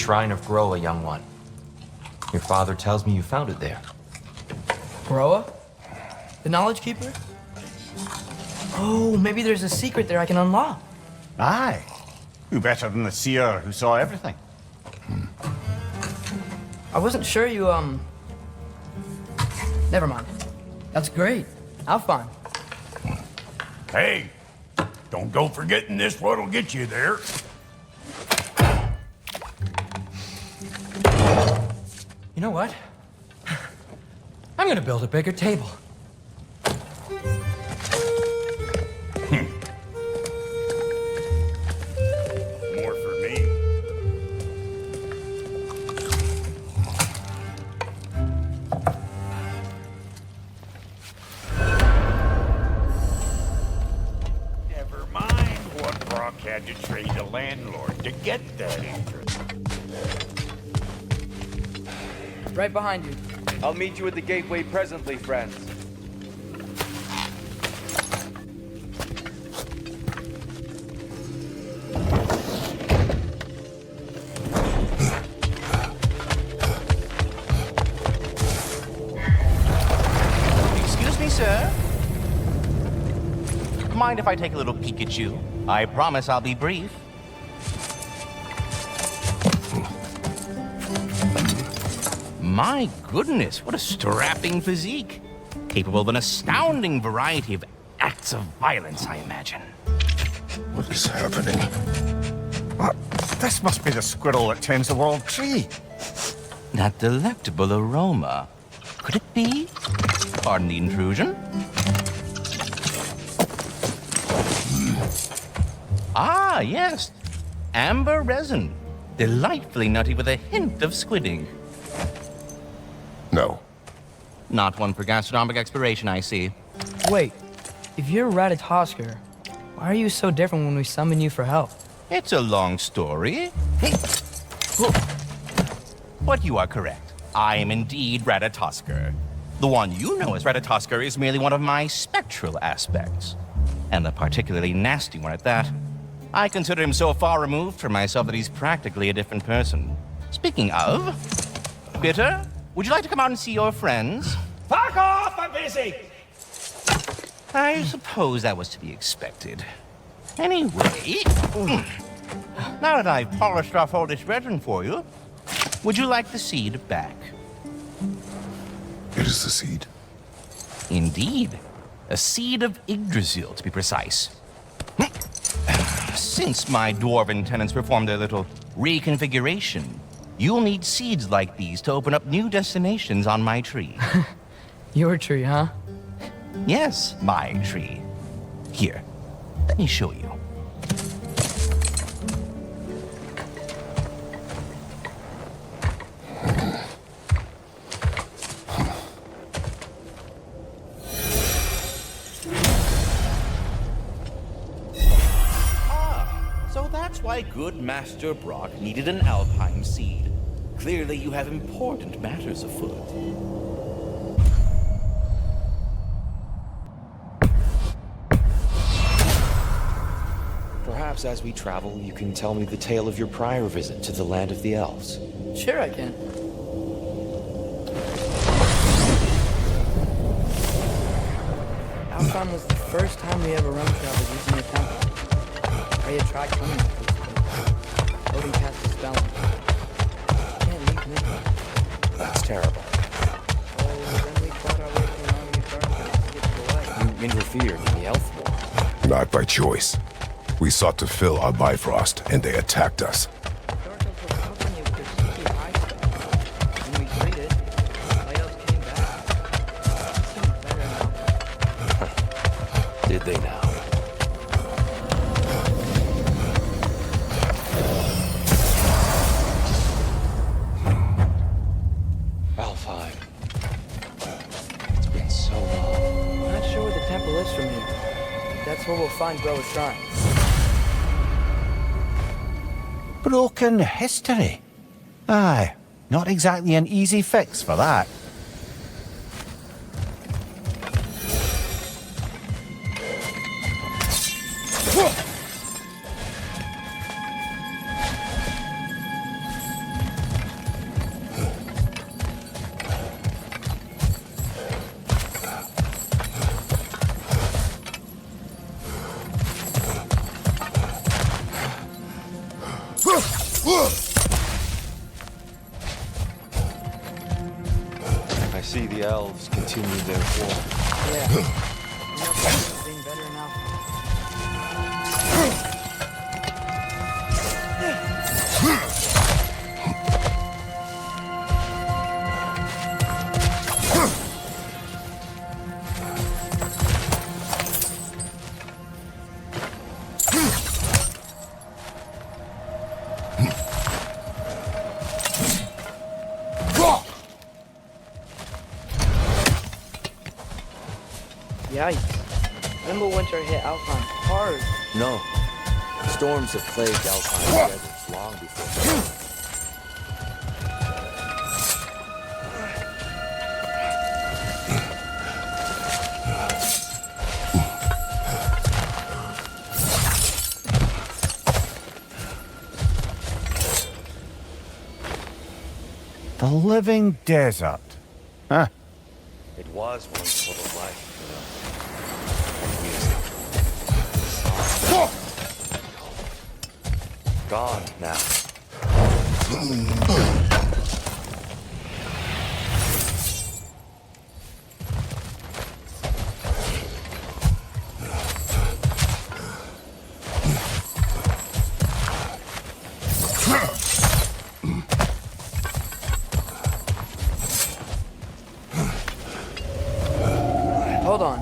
Shrine of Groa, young one. Your father tells me you found it there. Groa? The Knowledge Keeper? Oh, maybe there's a secret there I can unlock. Aye. Who better than the seer who saw everything? I wasn't sure you, Never mind. That's great. Have fun. Hey, don't go forgetting this what'll get you there. You know what? I'm gonna build a bigger table. More for me. Never mind what Brock had to trade a landlord to get that interest. Right behind you. I'll meet you at the gateway presently, friends. Excuse me, sir. Mind if I take a little peek at you? I promise I'll be brief. My goodness, what a strapping physique. Capable of an astounding variety of acts of violence, I imagine. What is happening? What? This must be the squirrel that tends the world tree. That delectable aroma. Could it be? Pardon the intrusion. Ah, yes. Amber resin. Delightfully nutty with a hint of squidding. No. Not one for gastronomic exploration, I see. Wait, if you're Ratatoskr, why are you so different when we summon you for help? It's a long story. But you are correct. I am indeed Ratatoskr. The one you know as Ratatoskr is merely one of my spectral aspects. And a particularly nasty one at that. I consider him so far removed from myself that he's practically a different person. Speaking of, Bitter, would you like to come out and see your friends? Fuck off! I'm busy! I suppose that was to be expected. Anyway, now that I've polished off all this resin for you, would you like the seed back? It is the seed. Indeed. A seed of Yggdrasil, to be precise. Since my dwarven tenants performed their little reconfiguration, you'll need seeds like these to open up new destinations on my tree. Your tree, huh? Yes, my tree. Here, let me show you. So that's why good Master Brock needed an alpine seed. Clearly you have important matters afoot. Perhaps as we travel, you can tell me the tale of your prior visit to the land of the elves. Sure I can. Alphon was the first time we ever roam traveled using the temple. I had tried coming to this place. Odin cast a spell on me. Can't leave me. That's terrible. Oh, then we fought our way through an army of darkness to get to the light. You interfered in the elf war. Not by choice. We sought to fill our Bifrost, and they attacked us. Dark elves were hoping you could keep high stuff. When we traded, light elves came back. It seemed better now. Did they now? Alfheim. It's been so long. I'm not sure where the temple is from here. That's where we'll find Groa's shrine. Broken history. Aye, not exactly an easy fix for that. I see the elves continue their war. Yeah. Nothing's being better now. Yikes. Winter hit Alpine hard. No. Storms have plagued Alpine deserts long before. The living desert. Huh. It was once full of life, and music. Gone now. Hold on.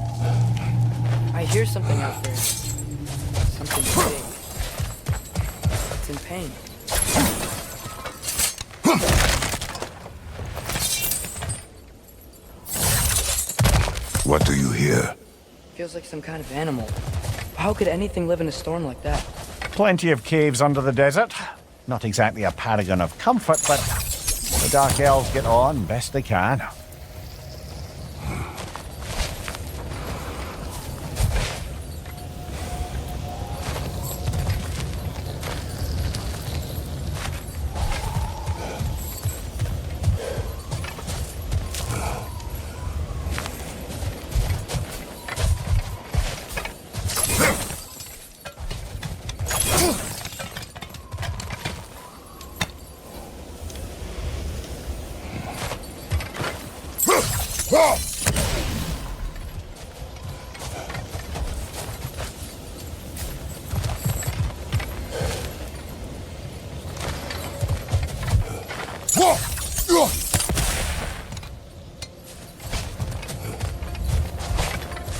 I hear something out there. Something big. It's in pain. What do you hear? Feels like some kind of animal. How could anything live in a storm like that? Plenty of caves under the desert. Not exactly a paragon of comfort, but the Dark Elves get on best they can.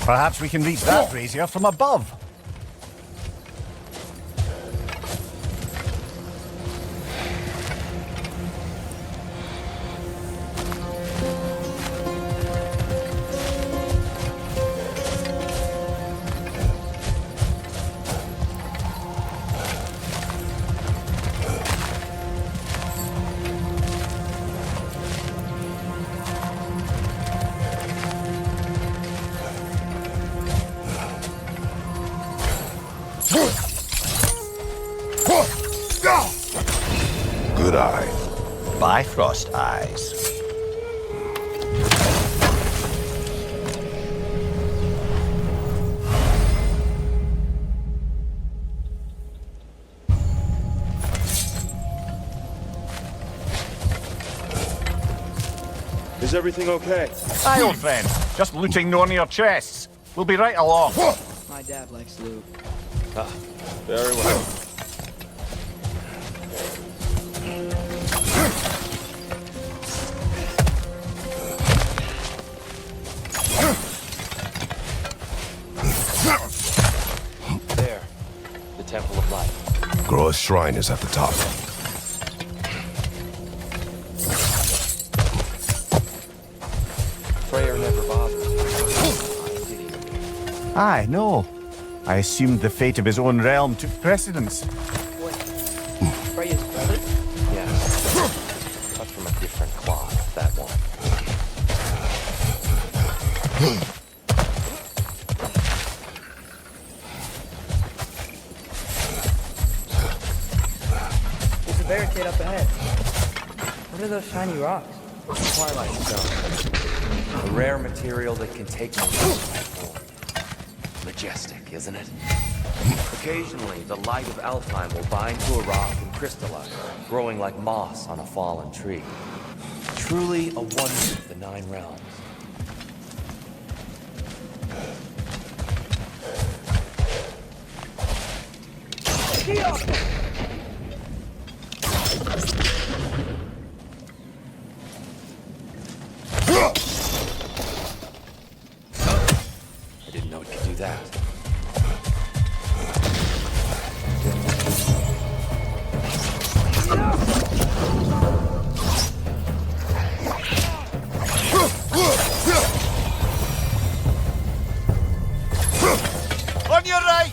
Perhaps we can reach that brazier from above. Good eye. Bifrost eyes. Is everything okay? Aye, old friend. Just looting no near chests. We'll be right along. My dad likes loot. Ah, very well. There. The Temple of Light. Groa's shrine is at the top. Prayer never bothers me. Aye, no. I assumed the fate of his own realm took precedence. What? Freya's brother? Yes. Cut from a different cloth, that one. There's a barricade up ahead. What are those shiny rocks? Twilight Stone. A rare material that can take me form. Majestic, isn't it? Occasionally, the light of Alfheim will bind to a rock and crystallize, growing like moss on a fallen tree. Truly a wonder of the Nine Realms. I didn't know it could do that. On your right!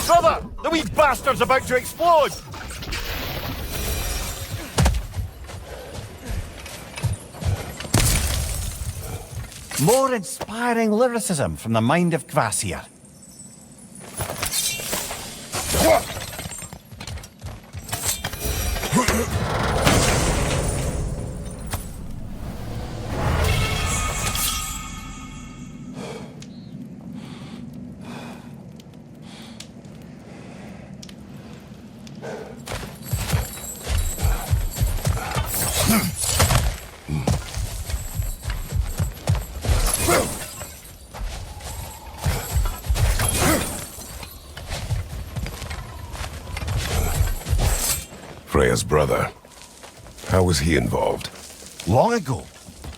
Brother! The wee bastard's about to explode! More inspiring lyricism from the mind of Kvasir. Freya's brother. How was he involved? Long ago,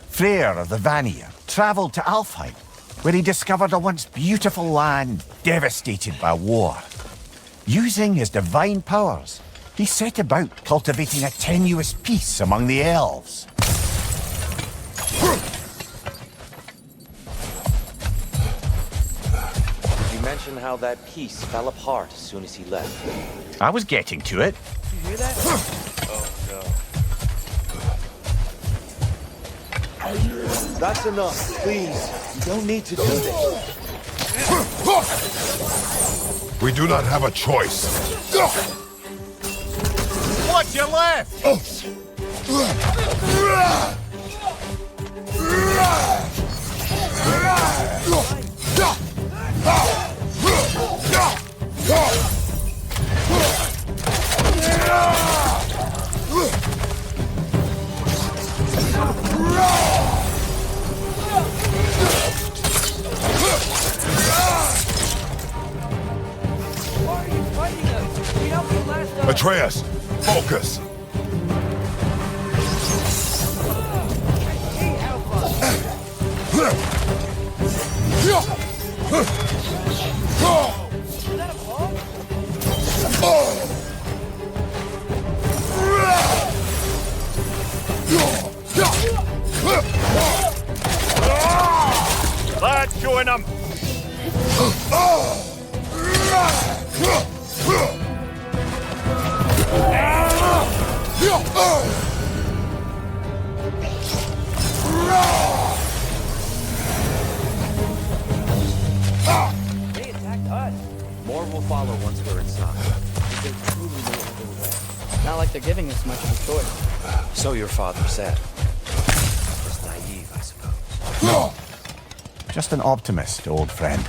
Freyr of the Vanir travelled to Alfheim, where he discovered a once beautiful land devastated by war. Using his divine powers, he set about cultivating a tenuous peace among the elves. Did you mention how that piece fell apart as soon as he left? I was getting to it. You hear that? That's enough, please. You don't need to do this. We do not have a choice. What's your left? Why are you fighting us? We helped you last time. Atreus, focus. Hey, Alpha. Is that a ball? That's showing him. They attacked us. More will follow once we're inside. They truly know what they're doing. Not like they're giving us much of a choice. So your father said. Just naive, I suppose. Just an optimist, old friend.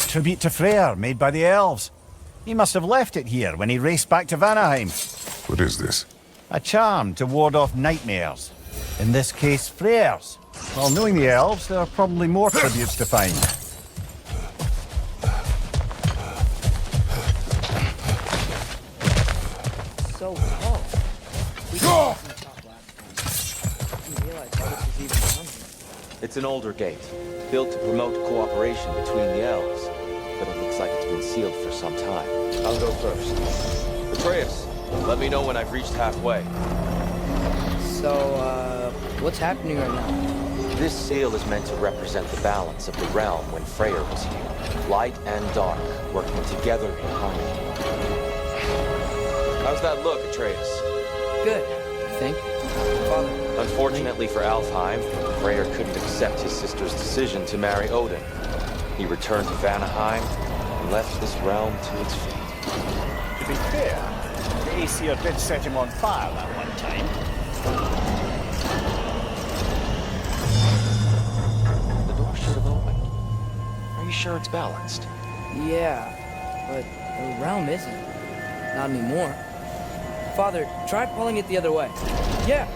Tribute to Freyr, made by the elves. He must have left it here when he raced back to Vanaheim. What is this? A charm to ward off nightmares. In this case, Freyr's. Well, knowing the elves, there are probably more tributes to find. so tall. We got from the top last time. I didn't realize how this was even down here. It's an older gate, built to promote cooperation between the elves, but it looks like it's been sealed for some time. I'll go first. Atreus, let me know when I've reached halfway. So, what's happening right now? This seal is meant to represent the balance of the realm when Freyr was here. Light and dark, working together in harmony. How's that look, Atreus? Good, I think. Father. Unfortunately for Alfheim, Freyr couldn't accept his sister's decision to marry Odin. He returned to Vanaheim and left this realm to its fate. To be fair, the Aesir did set him on fire that one time. The door should have opened. Are you sure it's balanced? Yeah, but the realm isn't. Not anymore. Father, try pulling it the other way. Yeah!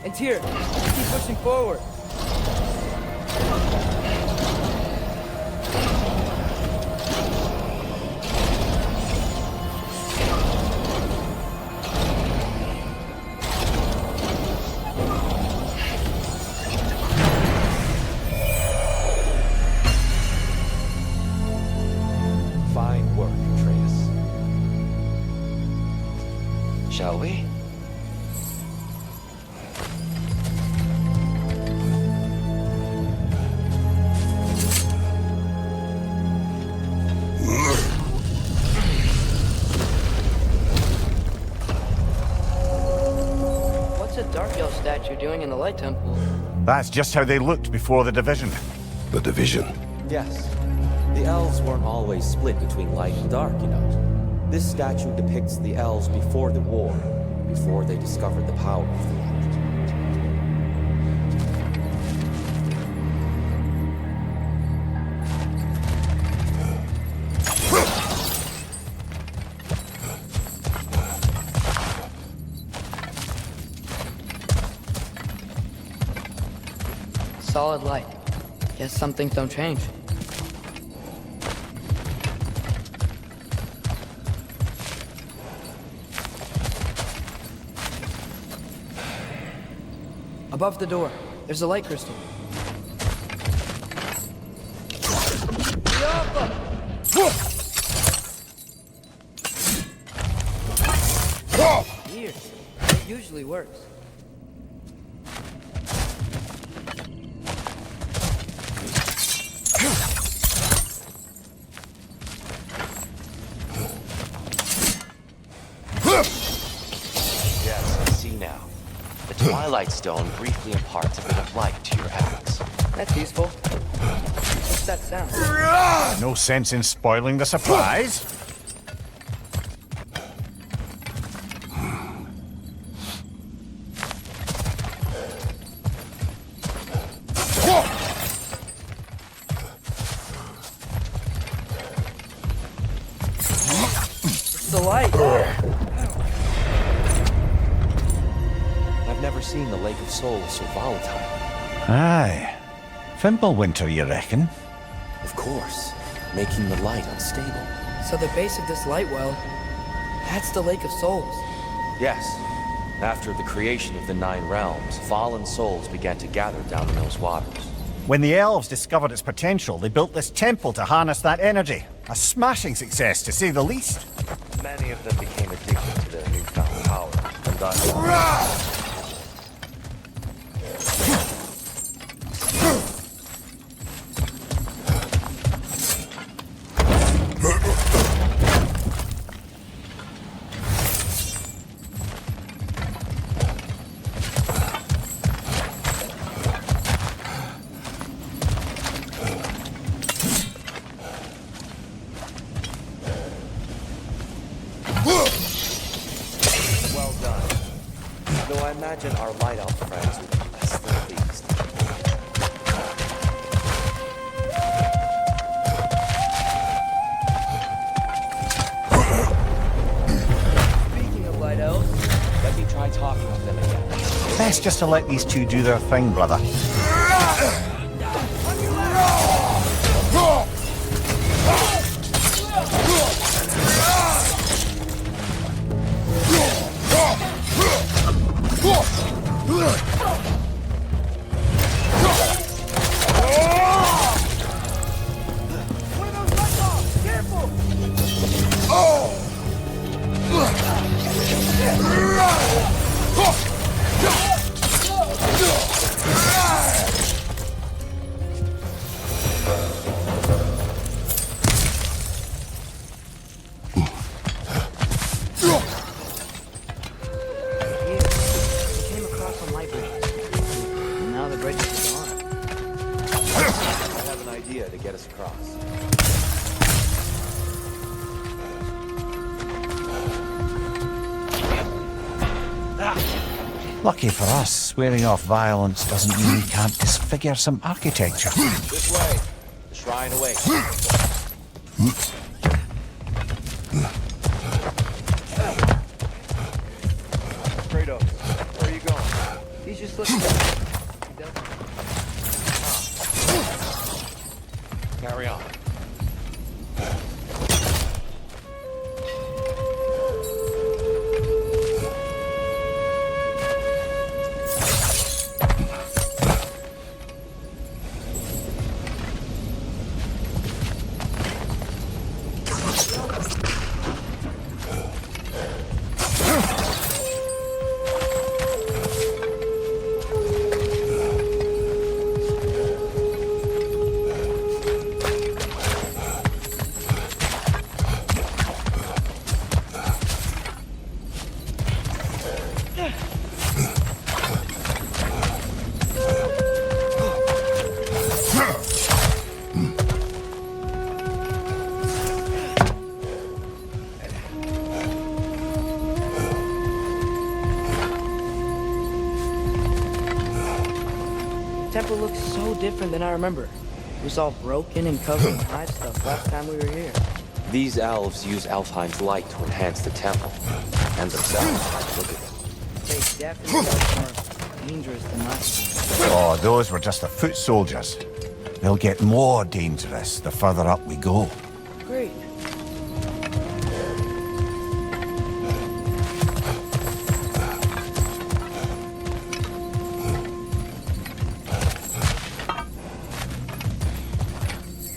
And here, keep pushing forward. Fine work, Atreus. Shall we? What's a Dark Elf statue doing in the Light Temple? That's just how they looked before the division. The division. Yes. The elves weren't always split between light and dark, you know. This statue depicts the elves before the war, before they discovered the power of the light. Solid light. Guess some things don't change. Above the door, there's a light crystal. Weird. It usually works. Yes, I see now. The Twilight Stone briefly imparts a bit of light to your axe. That's useful. What's that sound? No sense in spoiling the surprise. It's the light. I've never seen the Lake of Souls so volatile. Aye. Fimbulwinter, you reckon? Of course, making the light unstable. So the base of this light well, that's the Lake of Souls. Yes. After the creation of the Nine Realms, fallen souls began to gather down in those waters. When the elves discovered its potential, they built this temple to harness that energy. A smashing success, to say the least. Many of them became addicted to their newfound power, and thus... Well done. Though I imagine our light elf friends would be less than pleased. Speaking of light elves, Let me try talking with them again. Best just to let these two do their thing, brother. Lucky for us, swearing off violence doesn't mean we can't disfigure some architecture. This way. The shrine awaits. Kratos, where are you going? He's just looking at Carry on. temple looks so different than I remember. It was all broken and covered in hive stuff last time we were here. These elves use Alfheim's light to enhance the temple. And themselves. Look at them. They definitely are more dangerous than last time. Oh, those were just the foot soldiers. They'll get more dangerous the further up we go. Great.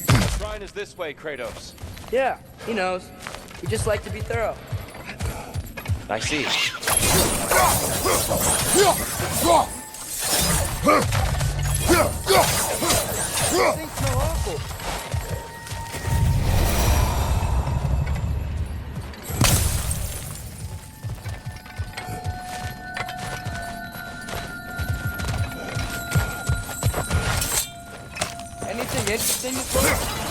The shrine is this way, Kratos. Yeah, he knows. We just like to be thorough. I see. Things smell awful. Anything interesting to put?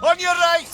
On your right!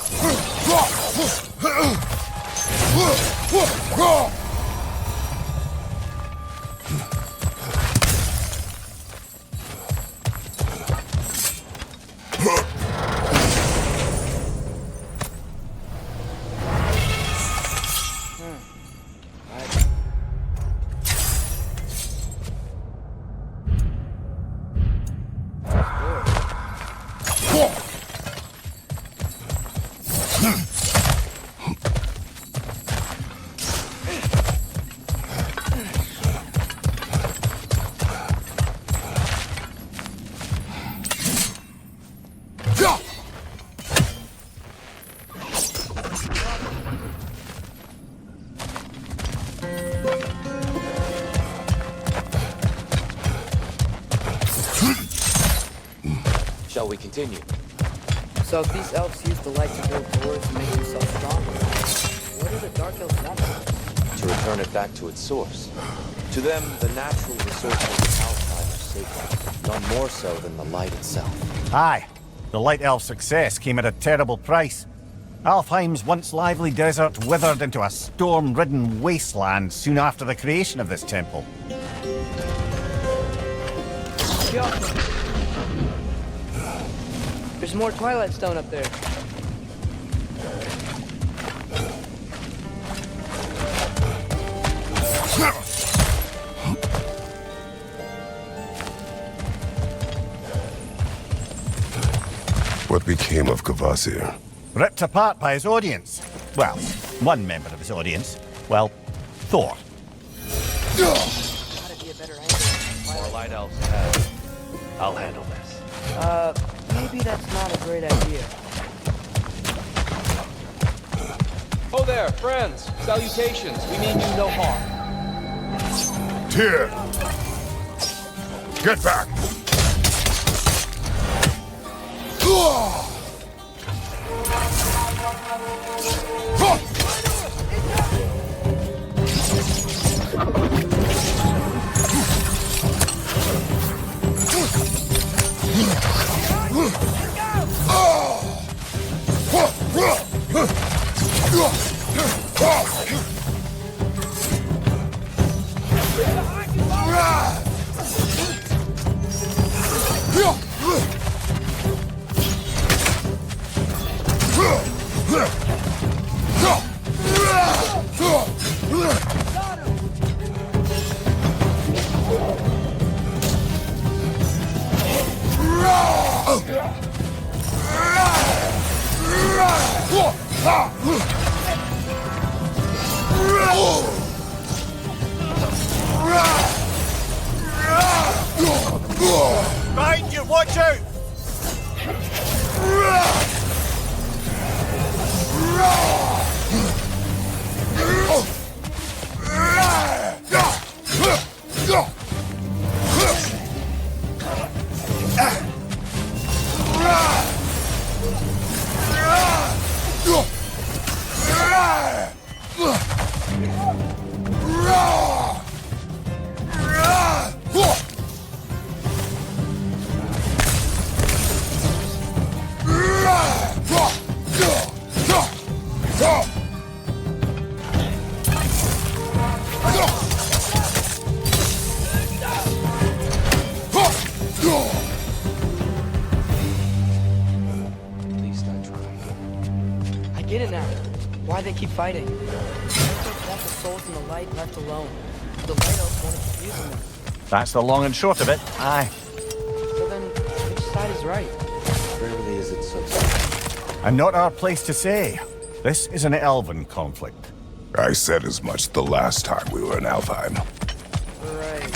Shall we continue? So if these elves use the light to build doors and make themselves stronger, what do the dark elves want? To return it back to its source. To them, the natural resources of Alfheim are sacred, none more so than the light itself. Aye, the Light Elf's success came at a terrible price. Alfheim's once lively desert withered into a storm-ridden wasteland soon after the creation of this temple. There's more Twilight Stone up there. What became of Kvasir? Ripped apart by his audience. Well, one member of his audience. Well, Thor. Gotta be a better angle. More light elves ahead. I'll handle this. Maybe that's not a great idea. Oh there, friends. Salutations. We mean you no harm. Tyr! Get back! Behind you, watch out! At least I tried. I get it now. Why they keep fighting. Kratos wants the souls in the light left alone. The light elves want to keep using them. That's the long and short of it. Aye. So then, which side is right? Rarely is it so simple. And not our place to say. This is an elven conflict. I said as much the last time we were in Alfheim. Right.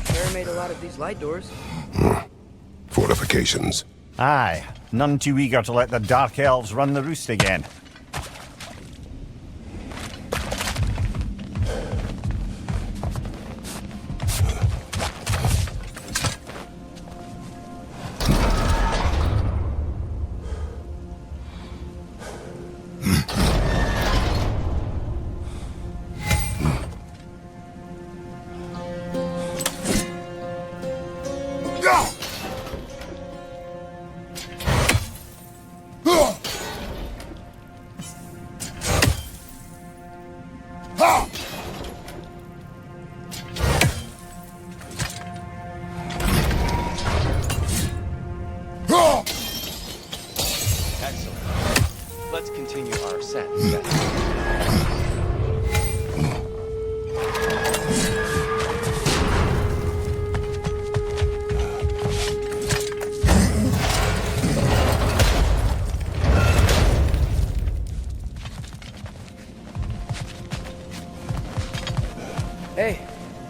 Sarah made a lot of these light doors. Fortifications. Aye. None too eager to let the Dark Elves run the roost again. Excellent. Let's continue our ascent. Hey,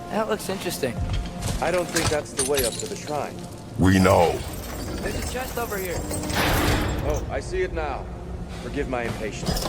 that looks interesting. I don't think that's the way up to the shrine. We know. There's a chest over here. Oh, I see it now. Forgive my impatience.